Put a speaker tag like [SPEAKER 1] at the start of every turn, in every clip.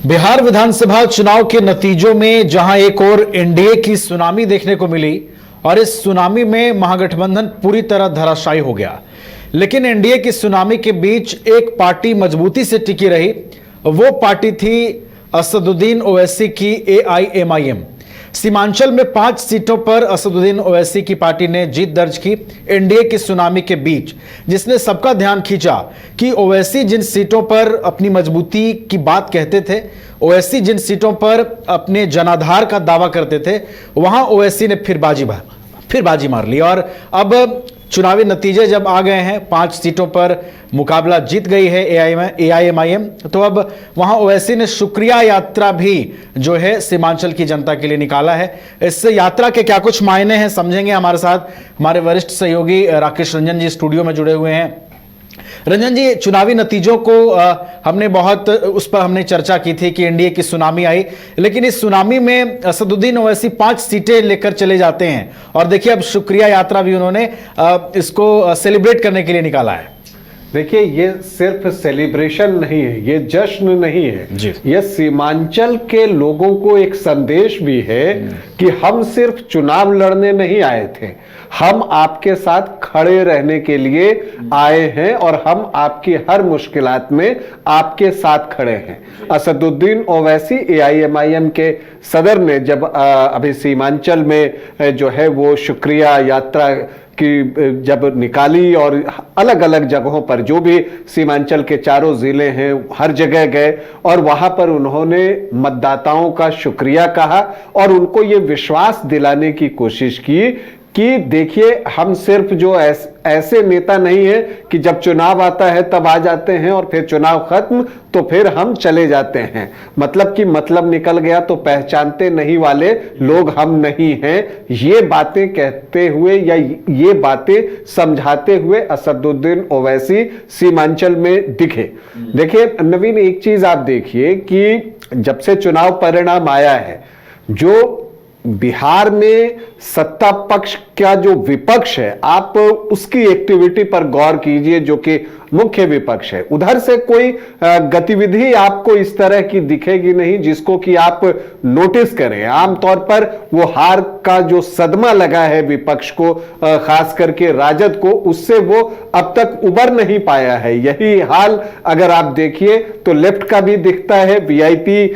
[SPEAKER 1] बिहार विधानसभा चुनाव के नतीजों में जहां एक और एनडीए की सुनामी देखने को मिली और इस सुनामी में महागठबंधन पूरी तरह धराशायी हो गया, लेकिन एनडीए की सुनामी के बीच एक पार्टी मजबूती से टिकी रही। वो पार्टी थी असदुद्दीन ओवैसी की एआईएमआईएम। सीमांचल में 5 सीटों पर असदुद्दीन ओवैसी की पार्टी ने जीत दर्ज की एनडीए की सुनामी के बीच, जिसने सबका ध्यान खींचा कि ओवैसी जिन सीटों पर अपनी मजबूती की बात कहते थे, ओवैसी जिन सीटों पर अपने जनाधार का दावा करते थे, वहां ओवैसी ने फिर बाजी मार ली। और अब चुनावी नतीजे जब आ गए हैं, 5 सीटों पर मुकाबला जीत गई है एआईएमआईएम, तो अब वहां ओवैसी ने शुक्रिया यात्रा भी जो है सीमांचल की जनता के लिए निकाला है। इस यात्रा के क्या कुछ मायने हैं समझेंगे। हमारे साथ हमारे वरिष्ठ सहयोगी राकेश रंजन जी स्टूडियो में जुड़े हुए हैं। रंजन जी, चुनावी नतीजों को हमने बहुत उस पर हमने चर्चा की थी कि एनडीए की सुनामी आई, लेकिन इस सुनामी में असदुद्दीन ओवैसी 5 सीटें लेकर चले जाते हैं और देखिए अब शुक्रिया यात्रा भी उन्होंने इसको सेलिब्रेट करने के लिए निकाला है।
[SPEAKER 2] देखिए, ये सिर्फ सेलिब्रेशन नहीं है, ये जश्न नहीं है, ये सीमांचल के लोगों को एक संदेश भी है कि हम सिर्फ चुनाव लड़ने नहीं आए थे, हम आपके साथ खड़े रहने के लिए आए हैं और हम आपकी हर मुश्किलात में आपके साथ खड़े हैं। असदुद्दीन ओवैसी एआईएमआईएम के सदर ने जब अभी सीमांचल में जो है वो शुक्रिया यात्रा कि जब निकाली और अलग अलग जगहों पर जो भी सीमांचल के चारों जिले हैं हर जगह गए और वहां पर उन्होंने मतदाताओं का शुक्रिया कहा और उनको ये विश्वास दिलाने की कोशिश की कि देखिए, हम सिर्फ जो ऐसे नेता नहीं है कि जब चुनाव आता है तब आ जाते हैं और फिर चुनाव खत्म तो फिर हम चले जाते हैं, मतलब कि मतलब निकल गया तो पहचानते नहीं वाले लोग हम नहीं हैं। ये बातें कहते हुए या ये बातें समझाते हुए असदुद्दीन ओवैसी सीमांचल में दिखे। देखिए नवीन, एक चीज आप देखिए कि जब से चुनाव परिणाम आया है, जो बिहार में सत्ता पक्ष का जो विपक्ष है, आप उसकी एक्टिविटी पर गौर कीजिए, जो कि मुख्य विपक्ष है। उधर से कोई गतिविधि आपको इस तरह की दिखेगी नहीं जिसको कि आप नोटिस करें। आमतौर पर वो हार का जो सदमा लगा है विपक्ष को, खास करके राजद को, उससे वो अब तक उबर नहीं पाया है। यही हाल अगर आप देखिए तो लेफ्ट का भी दिखता है, वीआईपी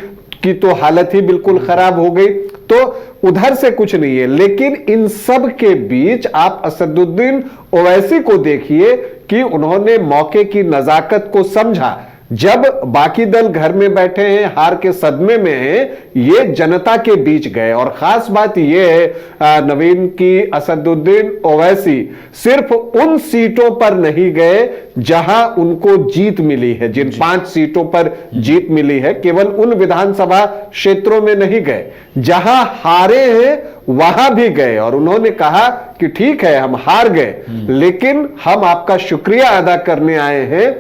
[SPEAKER 2] की तो हालत ही बिल्कुल खराब हो गई, तो उधर से कुछ नहीं है। लेकिन इन सब के बीच आप असदुद्दीन ओवैसी को देखिए कि उन्होंने मौके की नजाकत को समझा। जब बाकी दल घर में बैठे हैं, हार के सदमे में हैं, ये जनता के बीच गए। और खास बात यह है नवीन की असदुद्दीन ओवैसी सिर्फ उन सीटों पर नहीं गए जहां उनको जीत मिली है, जिन 5 सीटों पर जीत मिली है, केवल उन विधानसभा क्षेत्रों में नहीं गए, जहां हारे हैं वहां भी गए और उन्होंने कहा कि ठीक है हम हार गए, लेकिन हम आपका शुक्रिया अदा करने आए हैं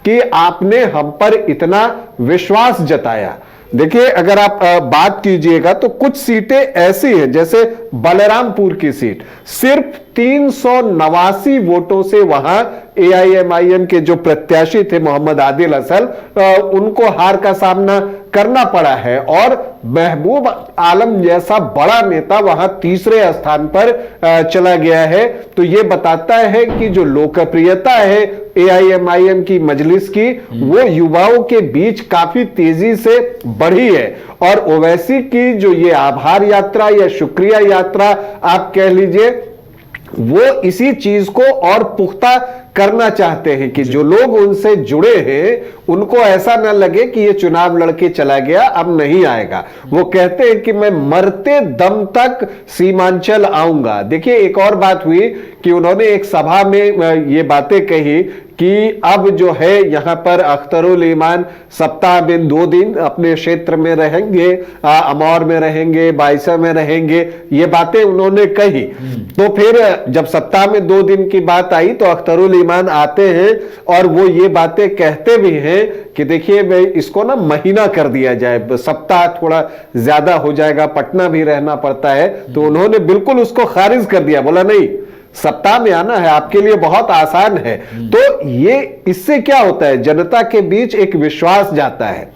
[SPEAKER 2] कि आपने हम पर इतना विश्वास जताया। देखिए, अगर आप बात कीजिएगा तो कुछ सीटें ऐसी हैं, जैसे बलरामपुर की सीट सिर्फ 389 वोटों से वहां एआईएमआईएम के जो प्रत्याशी थे मोहम्मद आदिल असल, उनको हार का सामना करना पड़ा है और महबूब आलम जैसा बड़ा नेता वहां तीसरे स्थान पर चला गया है। तो यह बताता है कि जो लोकप्रियता है एआईएमआईएम की मजलिस की, वो युवाओं के बीच काफी तेजी से बढ़ी है। और ओवैसी की जो ये आभार यात्रा या शुक्रिया यात्रा आप कह लीजिए, वो इसी चीज को और पुख्ता करना चाहते हैं कि जो लोग उनसे जुड़े हैं उनको ऐसा ना लगे कि ये चुनाव लड़के चला गया अब नहीं आएगा। वो कहते हैं कि मैं मरते दम तक सीमांचल आऊंगा। देखिए, एक और बात हुई कि उन्होंने एक सभा में ये बातें कही कि अब जो है यहां पर अख्तरुल ईमान सप्ताह में 2 दिन अपने क्षेत्र में रहेंगे, अमौर में रहेंगे, बाइसा में रहेंगे, ये बातें उन्होंने कही। तो फिर जब सप्ताह में 2 दिन की बात आई तो अख्तरुल ईमान आते हैं और वो ये बातें कहते भी हैं कि देखिए मैं इसको ना महीना कर दिया जाए, सप्ताह थोड़ा ज्यादा हो जाएगा, पटना भी रहना पड़ता है। तो उन्होंने बिल्कुल उसको खारिज कर दिया, बोला नहीं, सप्ताह में आना है आपके लिए बहुत आसान है। तो ये इससे क्या होता है, जनता के बीच एक विश्वास जाता है।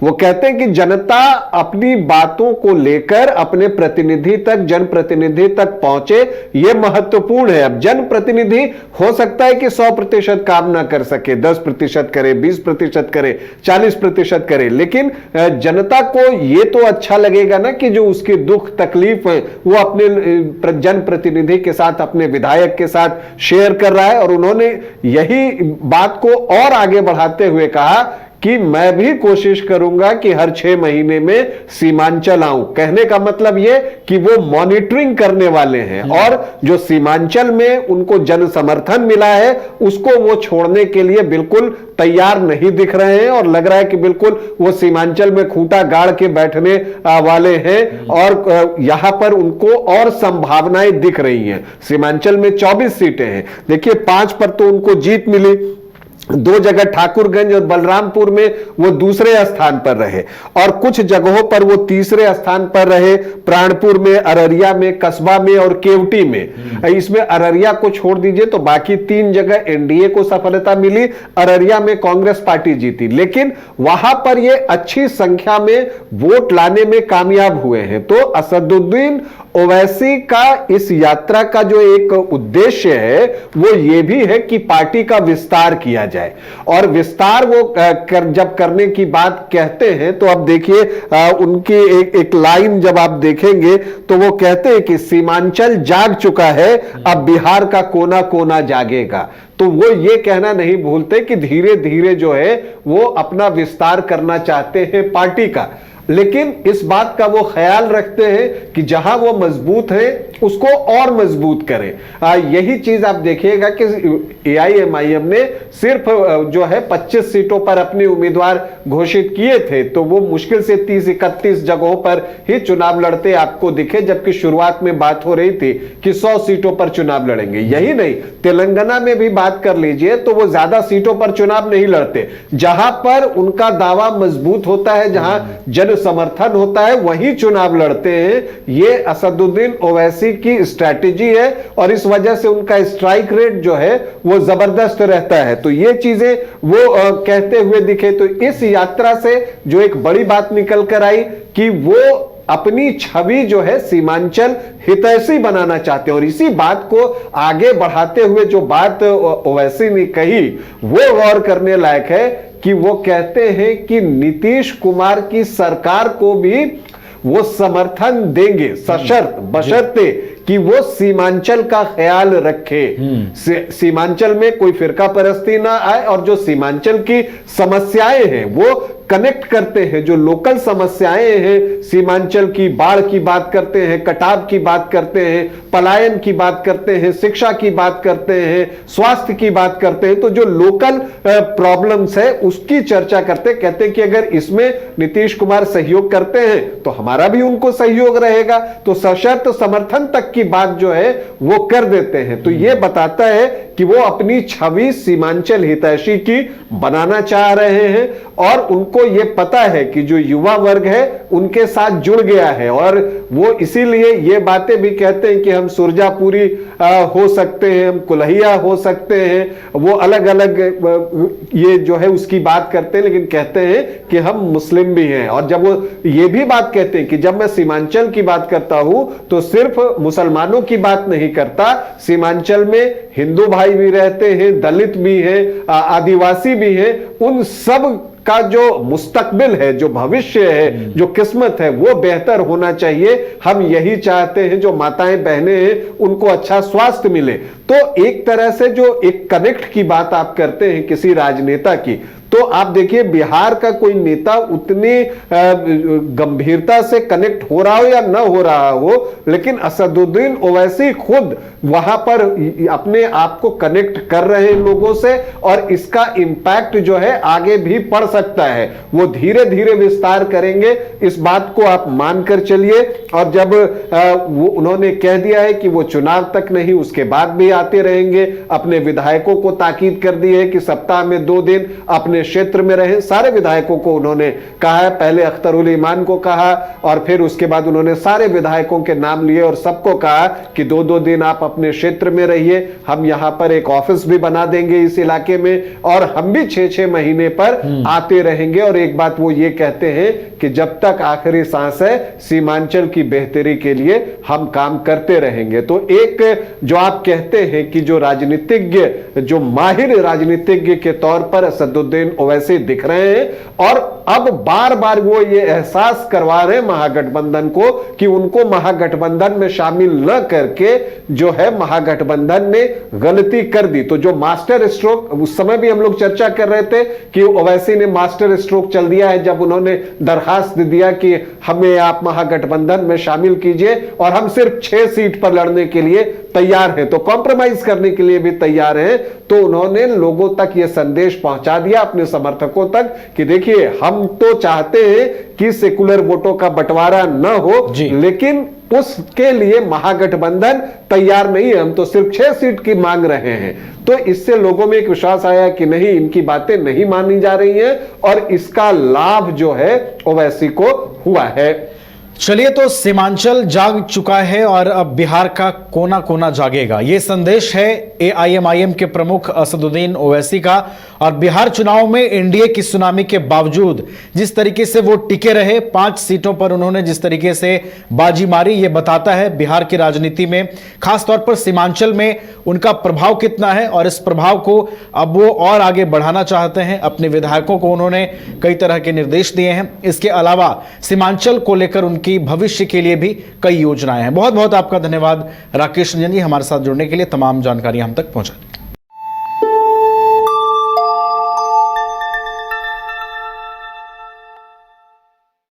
[SPEAKER 2] वो कहते हैं कि जनता अपनी बातों को लेकर अपने प्रतिनिधि तक, जनप्रतिनिधि तक पहुंचे, यह महत्वपूर्ण है। अब जनप्रतिनिधि हो सकता है कि 100% काम ना कर सके, 10% करे, 20% करे, 40% करे, लेकिन जनता को यह तो अच्छा लगेगा ना कि जो उसके दुख तकलीफ है वो अपने जनप्रतिनिधि के साथ, अपने विधायक के साथ शेयर कर रहा है। और उन्होंने यही बात को और आगे बढ़ाते हुए कहा कि मैं भी कोशिश करूंगा कि हर 6 महीने में सीमांचल आऊं। कहने का मतलब यह कि वो मॉनिटरिंग करने वाले हैं और जो सीमांचल में उनको जन समर्थन मिला है उसको वो छोड़ने के लिए बिल्कुल तैयार नहीं दिख रहे हैं और लग रहा है कि बिल्कुल वो सीमांचल में खूंटा गाड़ के बैठने वाले हैं और यहां पर उनको और संभावनाएं दिख रही हैं। सीमांचल में 24 सीटें हैं, देखिए 5 पर तो उनको जीत मिली, 2 जगह ठाकुरगंज और बलरामपुर में वो दूसरे स्थान पर रहे और कुछ जगहों पर वो तीसरे स्थान पर रहे, प्राणपुर में, अररिया में, कसबा में और केवटी में। इसमें अररिया को छोड़ दीजिए तो बाकी 3 जगह एनडीए को सफलता मिली, अररिया में कांग्रेस पार्टी जीती, लेकिन वहां पर ये अच्छी संख्या में वोट लाने में कामयाब हुए हैं। तो असदुद्दीन ओवैसी का इस यात्रा का जो एक उद्देश्य है वो ये भी है कि पार्टी का विस्तार किया जाए। और विस्तार वो जब करने की बात कहते हैं तो अब देखिए उनकी एक लाइन जब आप देखेंगे तो वो कहते हैं कि सीमांचल जाग चुका है, अब बिहार का कोना कोना जागेगा। तो वो ये कहना नहीं भूलते कि धीरे धीरे जो है वो अपना विस्तार करना चाहते हैं पार्टी का, लेकिन इस बात का वो ख्याल रखते हैं कि जहां वो मजबूत है उसको और मजबूत करें। यही चीज आप देखिएगा कि एआईएमआईएम ने सिर्फ जो है 25 सीटों पर अपने उम्मीदवार घोषित किए थे, तो वो मुश्किल से 30-31 जगहों पर ही चुनाव लड़ते आपको दिखे, जबकि शुरुआत में बात हो रही थी कि 100 सीटों पर चुनाव लड़ेंगे। यही नहीं, तेलंगाना में भी बात कर लीजिए तो वो ज्यादा सीटों पर चुनाव नहीं लड़ते। जहां पर उनका दावा मजबूत होता है, जहां जन समर्थन होता है, वही चुनाव लड़ते हैं। ये असदुद्दीन ओवैसी की स्ट्रैटेजी है और इस वजह से उनका स्ट्राइक रेट जो है वो जबरदस्त रहता है। तो ये चीजें वो कहते हुए दिखे। तो इस यात्रा से जो एक बड़ी बात निकल कर आई कि वो अपनी छवि जो है सीमांचल हितैषी बनाना चाहते हैं। और इसी बात को आगे बढ़ाते हुए जो बात ओवैसी ने कही वो गौर करने लायक है कि वो कहते हैं कि नीतीश कुमार की सरकार को भी वो समर्थन देंगे सशर्त, बशर्ते कि वो सीमांचल का ख्याल रखे, सीमांचल में कोई फिरका परस्ती ना आए और जो सीमांचल की समस्याएं हैं वो कनेक्ट करते हैं, जो लोकल समस्याएं हैं सीमांचल की, बाढ़ की बात करते हैं, कटाव की बात करते हैं, पलायन की बात करते हैं, शिक्षा की बात करते हैं, स्वास्थ्य की बात करते हैं, तो जो लोकल प्रॉब्लम्स है उसकी चर्चा करते, कहते हैं कि अगर इसमें नीतीश कुमार सहयोग करते हैं तो हमारा भी उनको सहयोग रहेगा, तो सशर्त समर्थन तक की बात जो है वो कर देते हैं। तो ये बताता है कि वो अपनी छवि सीमांचल हितैषी की बनाना चाह रहे हैं और उनको ये पता है कि जो युवा वर्ग है उनके साथ जुड़ गया है और वो इसीलिए ये बातें भी कहते हैं कि हम सुरजापुरी हो सकते हैं, हम कुल्हिया हो सकते हैं, वो अलग अलग ये जो है उसकी बात करते हैं, लेकिन कहते हैं कि हम मुस्लिम भी हैं। और जब वो ये भी बात कहते हैं कि जब मैं सीमांचल की बात करता हूं तो सिर्फ मुसलमानों की बात नहीं करता, सीमांचल में हिंदू भाई भी रहते हैं, दलित भी हैं, आदिवासी भी हैं, उन सब का जो मुस्तकबिल है, जो भविष्य है, जो किस्मत है वो बेहतर होना चाहिए। हम यही चाहते हैं, जो माताएं बहनें हैं उनको अच्छा स्वास्थ्य मिले। तो एक तरह से जो एक कनेक्ट की बात आप करते हैं किसी राजनेता की, तो आप देखिए बिहार का कोई नेता उतनी गंभीरता से कनेक्ट हो रहा हो या न हो रहा हो, लेकिन असदुद्दीन ओवैसी खुद वहां पर अपने आप को कनेक्ट कर रहे हैं लोगों से और इसका इंपैक्ट जो है आगे भी पड़ सकता है। वो धीरे धीरे विस्तार करेंगे, इस बात को आप मानकर चलिए। और जब वो उन्होंने कह दिया है कि वो चुनाव तक नहीं उसके बाद भी आते रहेंगे, अपने विधायकों को ताकीद कर दी है कि सप्ताह में 2 दिन अपने अपने क्षेत्र में रहें। सारे विधायकों को उन्होंने कहा है, पहले अख्तरुल ईमान को कहा और फिर उसके बाद उन्होंने सारे विधायकों के नाम लिए और सबको कहा कि 2-2 दिन आप अपने क्षेत्र में रहिए, हम यहां पर एक ऑफिस भी बना देंगे इस इलाके में और हम भी 6-6 महीने पर आते रहेंगे। और एक बात वो ये कहते हैं कि जब तक आखिरी सांस है सीमांचल की बेहतरी के लिए हम काम करते रहेंगे। तो एक जो आप कहते हैं कि जो राजनीतिज्ञ, जो माहिर राजनीतिज्ञ के तौर पर असदुद्दीन ओवैसी दिख रहे हैं और अब बार बार वो ये एहसास करवा रहे हैं महागठबंधन को कि उनको महागठबंधन में शामिल न करके जो है महागठबंधन ने गलती कर दी। तो जो मास्टर स्ट्रोक, उस समय भी हम लोग चर्चा कर रहे थे कि ओवैसी ने मास्टर स्ट्रोक चल दिया है जब उन्होंने दरखास्त दिया कि हमें आप महागठबंधन में शामिल कीजिए और हम सिर्फ 6 सीट पर लड़ने के लिए तैयार हैं, तो कॉम्प्रोमाइज करने के लिए भी तैयार हैं। तो उन्होंने लोगों तक यह संदेश पहुंचा दिया, अपने समर्थकों तक, कि देखिए हम तो चाहते हैं कि सेकुलर वोटों का बंटवारा न हो, लेकिन उसके लिए महागठबंधन तैयार नहीं है, हम तो सिर्फ 6 सीट की मांग रहे हैं। तो इससे लोगों में एक विश्वास आया कि नहीं, इनकी बातें नहीं मानी जा रही हैं और इसका लाभ जो है ओवैसी को हुआ है।
[SPEAKER 1] चलिए, तो सीमांचल जाग चुका है और अब बिहार का कोना कोना जागेगा, ये संदेश है एआईएमआईएम के प्रमुख असदुद्दीन ओवैसी का। और बिहार चुनाव में एनडीए की सुनामी के बावजूद जिस तरीके से वो टिके रहे, 5 सीटों पर उन्होंने जिस तरीके से बाजी मारी, ये बताता है बिहार की राजनीति में, खासतौर पर सीमांचल में उनका प्रभाव कितना है। और इस प्रभाव को अब वो और आगे बढ़ाना चाहते हैं। अपने विधायकों को उन्होंने कई तरह के निर्देश दिए हैं। इसके अलावा सीमांचल को लेकर उनकी भविष्य के लिए भी कई योजनाएं हैं। बहुत बहुत आपका धन्यवाद राकेश रंजन जी, हमारे साथ जुड़ने के लिए, तमाम जानकारी हम तक पहुंचाने।